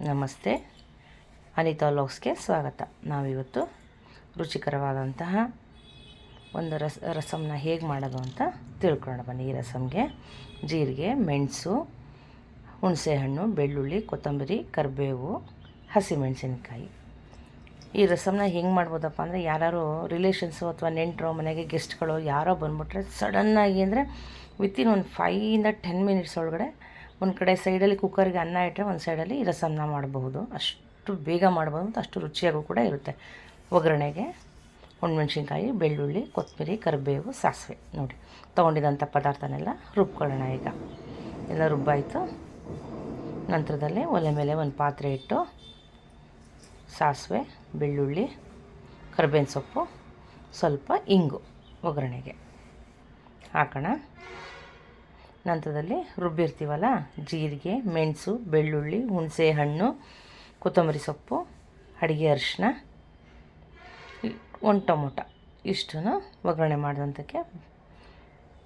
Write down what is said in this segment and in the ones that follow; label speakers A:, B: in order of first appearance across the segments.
A: ನಮಸ್ತೆ, ಅನಿತಾ ವ್ಲಾಗ್ಸ್ಗೆ ಸ್ವಾಗತ. ನಾವಿವತ್ತು ರುಚಿಕರವಾದಂತಹ ಒಂದು ರಸಮ್ನ ಹೇಗೆ ಮಾಡೋದು ಅಂತ ತಿಳ್ಕೊಳ್ಳೋಣ ಬನ್ನಿ. ಈ ರಸಮ್ಗೆ ಜೀರಿಗೆ, ಮೆಣಸು, ಹುಣಸೆಹಣ್ಣು, ಬೆಳ್ಳುಳ್ಳಿ, ಕೊತ್ತಂಬರಿ, ಕರಿಬೇವು, ಹಸಿಮೆಣಸಿನ್ಕಾಯಿ. ಈ ರಸಮ್ನ ಹೆಂಗೆ ಮಾಡ್ಬೋದಪ್ಪ ಅಂದರೆ, ಯಾರು ರಿಲೇಷನ್ಸು ಅಥವಾ ನೆಂಟರು ಮನೆಗೆ ಗೆಸ್ಟ್ಗಳು ಯಾರೋ ಬಂದುಬಿಟ್ರೆ ಸಡನ್ನಾಗಿ ಅಂದರೆ ವಿತಿನ್ ಒಂದು 5 to 10 ಮಿನಿಟ್ಸ್ ಒಳಗಡೆ ಒಂದು ಕಡೆ ಸೈಡಲ್ಲಿ ಕುಕ್ಕರ್ಗೆ ಅನ್ನ ಇಟ್ಟರೆ ಒಂದು ಸೈಡಲ್ಲಿ ಈ ರಸಮ್ನ ಮಾಡಬಹುದು. ಅಷ್ಟು ಬೇಗ ಮಾಡ್ಬೋದು ಮತ್ತು ಅಷ್ಟು ರುಚಿಯಾಗೂ ಕೂಡ ಇರುತ್ತೆ. ಒಗ್ಗರಣೆಗೆ ಒಣಮೆಣ್ಸಿನ್ಕಾಯಿ, ಬೆಳ್ಳುಳ್ಳಿ, ಕೊತ್ತಂಬರಿ, ಕರಿಬೇವು, ಸಾಸಿವೆ ನೋಡಿ ತೊಗೊಂಡಿದ್ದಂಥ ಪದಾರ್ಥನೆಲ್ಲ ರುಬ್ಕೊಳ್ಳೋಣ. ಈಗ ಎಲ್ಲ ರುಬ್ಬಾಯಿತು. ನಂತರದಲ್ಲಿ ಒಲೆ ಮೇಲೆ ಒಂದು ಪಾತ್ರೆ ಇಟ್ಟು ಸಾಸಿವೆ, ಬೆಳ್ಳುಳ್ಳಿ, ಕರಿಬೇವಿನ ಸೊಪ್ಪು, ಸ್ವಲ್ಪ ಇಂಗು ಒಗ್ಗರಣೆಗೆ ಹಾಕೋಣ. ನಂತರದಲ್ಲಿ ರುಬ್ಬಿರ್ತೀವಲ್ಲ ಜೀರಿಗೆ, ಮೆಣಸು, ಬೆಳ್ಳುಳ್ಳಿ, ಹುಣಸೆ ಹಣ್ಣು, ಕೊತ್ತಂಬರಿ ಸೊಪ್ಪು, ಅಡುಗೆ ಅರಿಶಿನ, ಒಂದು ಟೊಮೊಟೊ ಇಷ್ಟನ್ನು ಒಗ್ಗರಣೆ ಮಾಡಿದಂಥಕ್ಕೆ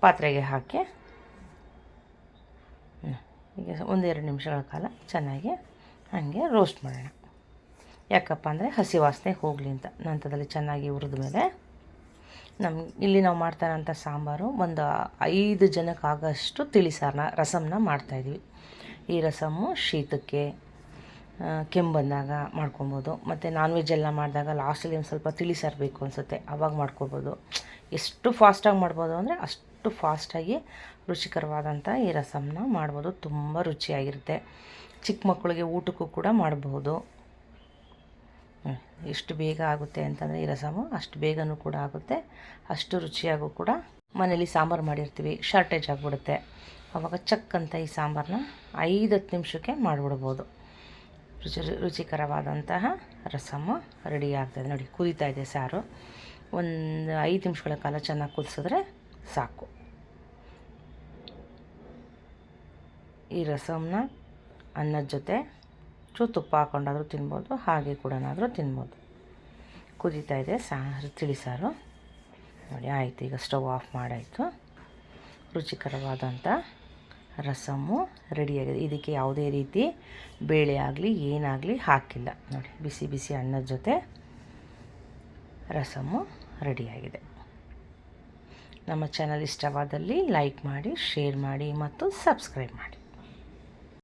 A: ಪಾತ್ರೆಗೆ ಹಾಕಿ ಈಗ 1-2 ನಿಮಿಷಗಳ ಕಾಲ ಚೆನ್ನಾಗಿ ಹಾಗೆ ರೋಸ್ಟ್ ಮಾಡೋಣ. ಯಾಕಪ್ಪ ಅಂದರೆ ಹಸಿ ವಾಸನೆ ಹೋಗಲಿ ಅಂತ. ನಂತರದಲ್ಲಿ ಚೆನ್ನಾಗಿ ಹುರಿದ ಮೇಲೆ ಇಲ್ಲಿ ನಾವು ಮಾಡ್ತಾರಂಥ ಸಾಂಬಾರು ಒಂದು 5 ಜನಕ್ಕಾಗಷ್ಟು ತಿಳಿಸಾರನ್ನ ರಸಮ್ನ ಮಾಡ್ತಾಯಿದ್ವಿ. ಈ ರಸಮ್ಮು ಶೀತಕ್ಕೆ, ಕೆಮ್ಮು ಬಂದಾಗ ಮಾಡ್ಕೊಬೋದು. ಮತ್ತು ನಾನ್ ವೆಜ್ ಎಲ್ಲ ಮಾಡಿದಾಗ ಲಾಸ್ಟಲ್ಲಿ ಒಂದು ಸ್ವಲ್ಪ ತಿಳಿಸಾರು ಬೇಕು ಅನಿಸುತ್ತೆ, ಆವಾಗ ಮಾಡ್ಕೊಬೋದು. ಎಷ್ಟು ಫಾಸ್ಟಾಗಿ ಮಾಡ್ಬೋದು ಅಂದರೆ ಅಷ್ಟು ಫಾಸ್ಟಾಗಿ ರುಚಿಕರವಾದಂಥ ಈ ರಸಮ್ನ ಮಾಡ್ಬೋದು. ತುಂಬ ರುಚಿಯಾಗಿರುತ್ತೆ. ಚಿಕ್ಕ ಮಕ್ಕಳಿಗೆ ಊಟಕ್ಕೂ ಕೂಡ ಮಾಡಬಹುದು. ಎಷ್ಟು ಬೇಗ ಆಗುತ್ತೆ ಅಂತಂದರೆ ಈ ರಸಮು ಅಷ್ಟು ಬೇಗನೂ ಕೂಡ ಆಗುತ್ತೆ, ಅಷ್ಟು ರುಚಿಯಾಗೂ ಕೂಡ. ಮನೇಲಿ ಸಾಂಬಾರು ಮಾಡಿರ್ತೀವಿ, ಶಾರ್ಟೇಜ್ ಆಗಿಬಿಡುತ್ತೆ, ಆವಾಗ ಚಕ್ ಅಂತ ಈ ಸಾಂಬಾರನ್ನ 5-10 ನಿಮಿಷಕ್ಕೆ ಮಾಡಿಬಿಡ್ಬೋದು. ರುಚಿಕರವಾದಂತಹ ರಸಮು ರೆಡಿ ಆಗ್ತಾಯಿದೆ ನೋಡಿ. ಕುದೀತಾ ಇದೆ ಸಾರು. ಒಂದು 5 ನಿಮಿಷಗಳ ಕಾಲ ಚೆನ್ನಾಗಿ ಕುದಿಸಿದ್ರೆ ಸಾಕು. ಈ ರಸಮ್ನ ಅನ್ನದ ಜೊತೆ ತುಪ್ಪ ಹಾಕ್ಕೊಂಡಾದರೂ ತಿನ್ಬೋದು, ಹಾಗೆ ಕೂಡನಾದರೂ ತಿನ್ಬೋದು. ಕುದೀತಾ ಇದೆ ತಿಳಿಸಾರು ನೋಡಿ. ಆಯಿತು, ಈಗ ಸ್ಟವ್ ಆಫ್ ಮಾಡಾಯಿತು. ರುಚಿಕರವಾದಂಥ ರಸಮ್ಮು ರೆಡಿಯಾಗಿದೆ. ಇದಕ್ಕೆ ಯಾವುದೇ ರೀತಿ ಬೇಳೆ ಆಗಲಿ ಏನಾಗಲಿ ಹಾಕಿಲ್ಲ ನೋಡಿ. ಬಿಸಿ ಬಿಸಿ ಅನ್ನದ ಜೊತೆ ರಸಮ್ಮು ರೆಡಿಯಾಗಿದೆ. ನಮ್ಮ ಚಾನಲ್ ಇಷ್ಟವಾದಲ್ಲಿ ಲೈಕ್ ಮಾಡಿ, ಶೇರ್ ಮಾಡಿ ಮತ್ತು ಸಬ್ಸ್ಕ್ರೈಬ್ ಮಾಡಿ.